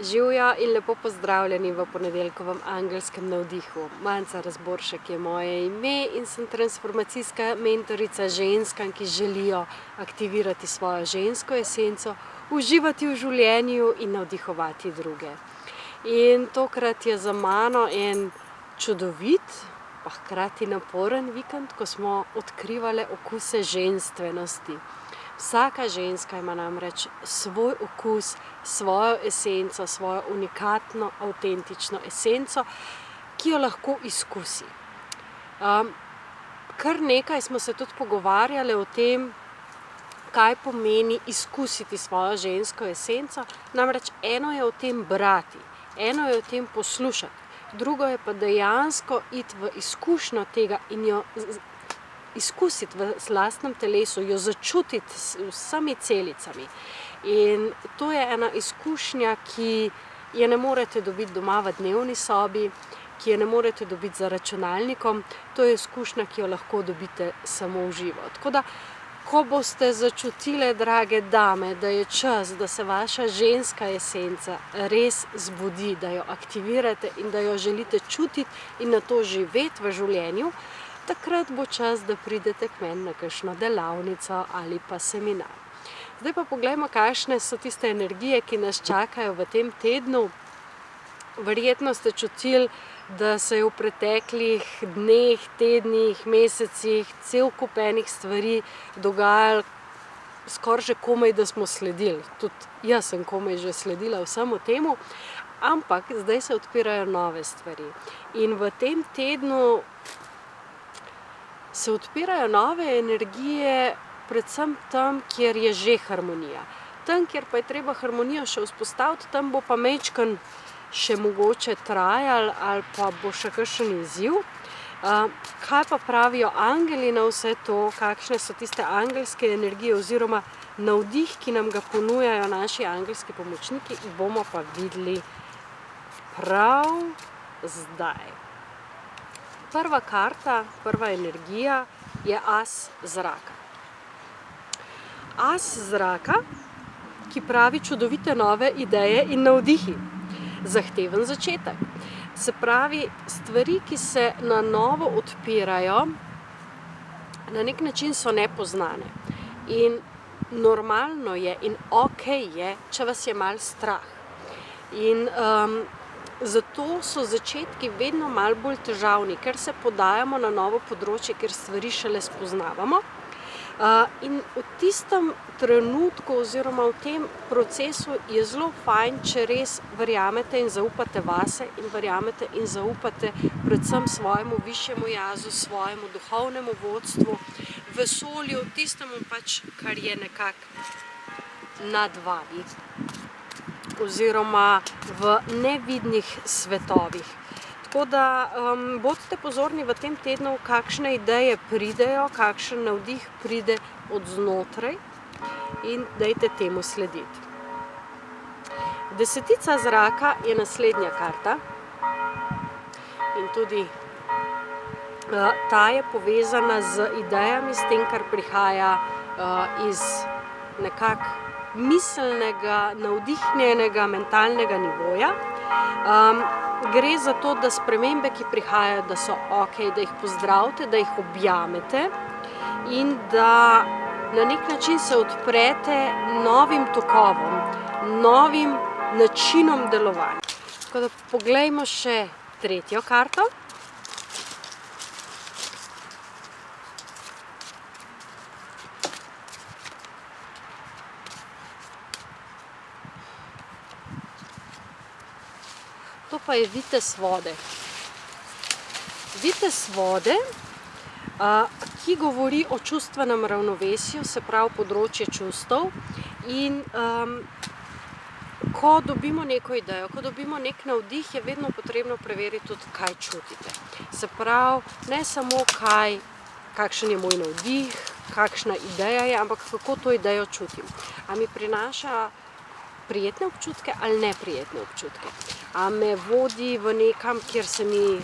Živjo in lepo pozdravljeni v ponedeljkovem angelskem navdihu. Manca Razboršek je moje ime in sem transformacijska mentorica ženskam, ki želijo aktivirati svojo žensko esenco, uživati v življenju in navdihovati druge. In tokrat je za mano en čudovit, pa hkrati naporen vikend, ko smo odkrivali okuse ženstvenosti. Vsaka ženska ima namreč svoj okus, svojo esenco, svojo unikatno, avtentično esenco, ki jo lahko izkusi. Kar nekaj smo se tudi pogovarjali o tem, kaj pomeni izkusiti svojo žensko esenco. Namreč eno je o tem brati, eno je o tem poslušati, drugo je pa dejansko iti v izkušnjo tega in jo izkusiti v lastnem telesu, jo začutiti s vsemi celicami. In to je ena izkušnja, ki je ne morete dobiti doma v dnevni sobi, ki je ne morete dobiti za računalnikom, to je izkušnja, ki jo lahko dobite samo v živo. Tako da, ko boste začutile, drage dame, da je čas, da se vaša ženska esenca res zbudi, da jo aktivirate in da jo želite čutiti in na to živeti v življenju, takrat bo čas, da pridete k meni na kakšno delavnico ali pa seminar. Zdaj pa poglejmo, kakšne so tiste energije, ki nas čakajo v tem tednu. Verjetno ste čutili, da se je v preteklih dneh, tednih, mesecih cel kup enih stvari dogajalo, skoraj že komaj, da smo sledili. Tudi jaz sem komaj že sledila vsemu temu, ampak zdaj se odpirajo nove stvari. In v tem tednu se odpirajo nove energije, predvsem tam, kjer je že harmonija. Tam, kjer pa je treba harmonijo še vzpostaviti, tam bo pa majčkeno še mogoče trajalo ali pa bo še kakšen izziv. Kaj pa pravijo angeli na vse to, kakšne so tiste angelske energije oziroma navdih, ki nam ga ponujajo naši angelski pomočniki, bomo pa videli prav zdaj. Prva karta, prva energija je as zraka. As zraka, ki pravi čudovite nove ideje in navdihi. Zahteven začetek. Se pravi, stvari, ki se na novo odpirajo, na nek način so nepoznane. In normalno je in okej je, če vas je malo strah. In zato so začetki vedno malo bolj težavni, ker se podajamo na novo področje, ker stvari šele spoznavamo. In v tistem trenutku oziroma v tem procesu je zelo fajn, če res verjamete in zaupate vase in verjamete in zaupate predvsem svojemu višjemu jazu, svojemu duhovnemu vodstvu, vesolju, tistemu pač, kar je nekako nad vami oziroma v nevidnih svetovih. Tako da bodite pozorni v tem tednu, kakšne ideje pridejo, kakšen navdih pride od znotraj in dajte temu slediti. Desetica zraka je naslednja karta in tudi ta je povezana z idejami, s tem, kar prihaja iz nekako miselnega, navdihnjenega, mentalnega nivoja. Gre za to, da spremembe, ki prihajajo, da so okej, da jih pozdravite, da jih objamete in da na nek način se odprete novim tokovom, novim načinom delovanja. Tako da poglejmo še tretjo karto. To pa je vitez vode. Vitez vode, ki govori o čustvenem ravnovesju, se pravi področje čustev. In ko dobimo neko idejo, ko dobimo nek navdih, je vedno potrebno preveriti tudi, kaj čutite. Se pravi, ne samo kakšen je moj navdih, kakšna ideja je, ampak kako to idejo čutim. A mi prinaša prijetne občutke ali neprijetne občutke. A me vodi v nekam, kjer se mi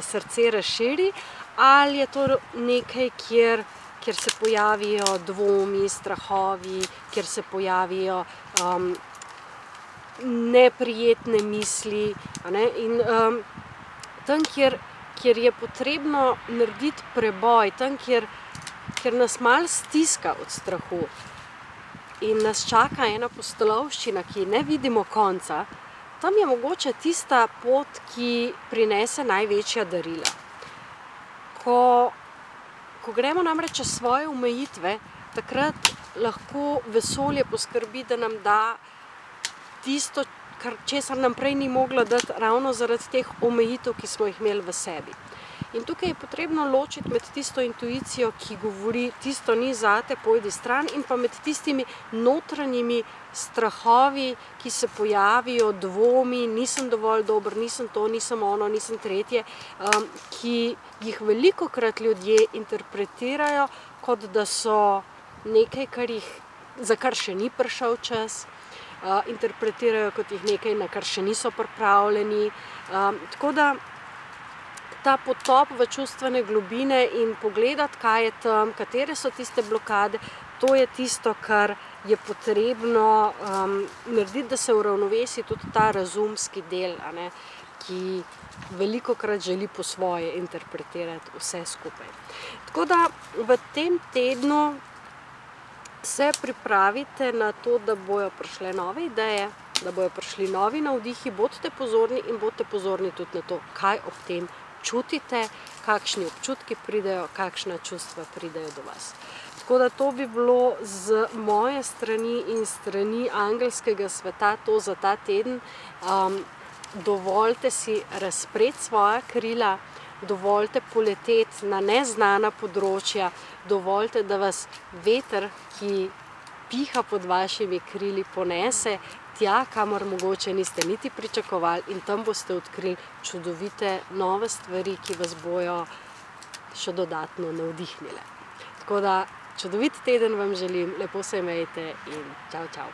srce razširi, ali je to nekaj, kjer se pojavijo dvomi, strahovi, kjer se pojavijo neprijetne misli. In tam, kjer je potrebno narediti preboj, tam, kjer nas malo stiska od strahu in nas čaka ena pustolovščina, ki ne vidimo konca, tam je mogoče tista pot, ki prinese največja darila. Ko gremo namreč čez svoje omejitve, takrat lahko vesolje poskrbi, da nam da tisto, česar nam prej ni mogla dati, ravno zaradi teh omejitev, ki smo jih imeli v sebi. In tukaj je potrebno ločiti med tisto intuicijo, ki govori, tisto ni zate, pojdi stran, in pa med tistimi notranjimi strahovi, ki se pojavijo, dvomi, nisem dovolj dober, nisem to, nisem ono, nisem tretje, ki jih velikokrat ljudje interpretirajo, kot da so nekaj, za kar še ni prišel čas, interpretirajo kot jih nekaj, na kar še niso pripravljeni. Tako da ta potop v čustvene globine in pogledati, kaj je tam, katere so tiste blokade, to je tisto, kar je potrebno narediti, da se uravnovesi tudi ta razumski del, ki velikokrat želi po svoje interpretirati vse skupaj. Tako da v tem tednu se pripravite na to, da bojo prišle nove ideje, da bojo prišli novi navdihi, bodite pozorni in bodite pozorni tudi na to, kaj ob tem čutite, kakšni občutki pridejo, kakšna čustva pridejo do vas. Tako da to bi bilo z moje strani in strani angelskega sveta to za ta teden. Dovolite si razpreti svoja krila, dovolite poleteti na neznana področja, dovolite, da vas veter, ki piha pod vašimi krili, ponese tja, kamor mogoče niste niti pričakovali, in tam boste odkrili čudovite nove stvari, ki vas bojo še dodatno navdihnile. Tako da čudovit teden vam želim, lepo se imejte in čau, čau.